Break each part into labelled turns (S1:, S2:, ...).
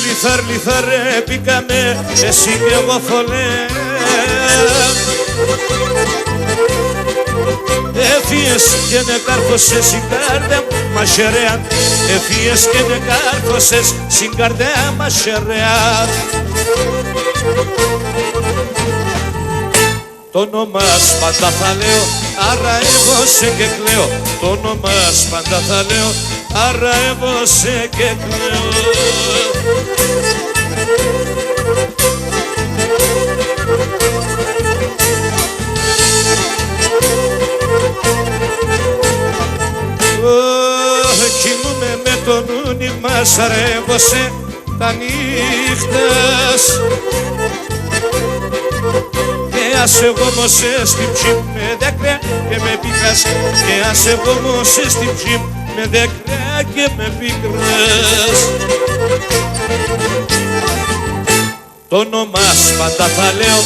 S1: Λιθάρ μπήκαμε εσύ και εγώ φωλέ. Έφυγες και με κάρφωσες η καρδιά μας σερέα. Έφυγες και με κάρφωσες στην καρδιά μας σερέα. Το όνομα σου πάντα θα λέω, άρα εγώ σε και κλαίω. Το όνομα σου πάντα θα λέω, άρα εγώ σε και κλαίω. Κινούμε με τον ούνι μας, αρεύωσε τα νύχτας. Και ας εγώ όμως στην ψήμ με δέκρυα και με πίκρας. Και ας εγώ όμως στην ψήμ με δέκρυα και με πίκρας. Το όνομα σου πάντα θα λέω,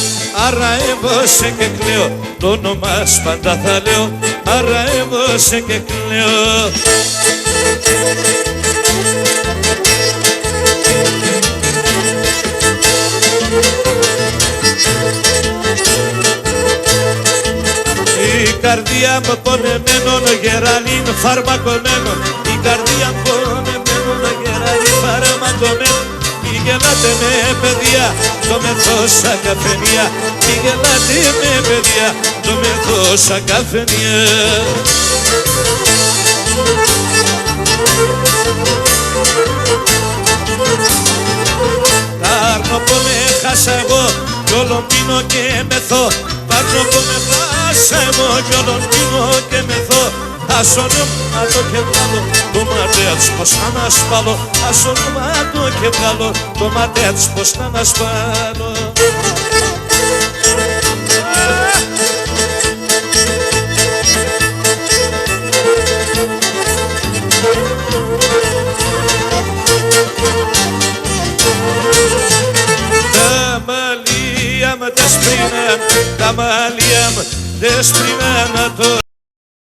S1: άρα εγώ σε και κλαίω. Το όνομα σου πάντα θα λέω, άρα εγώ σε και κλαίω. Η καρδία μου πονεμένον γεραλήν φαρμακωμένον. Η καρδία μου πονεμένον γεραλήν φαρμακωμένον. Μη γελάτε με παιδιά, το με τόσα καφενεία. Μη γελάτε με παιδιά, το με τόσα καφενεία. Πάρνω που με χάσα εγώ κι όλον πίνω και μεθώ. Πάρνω που με χάσα εγώ κι όλον πίνω και μεθώ. Ας όνομα το και βγάλω το ματέας πως να ανασπάλω. Ας όνομα το και βγάλω το ματέας πως να ανασπάλω. Τα μαλλία μου δεσπρινά το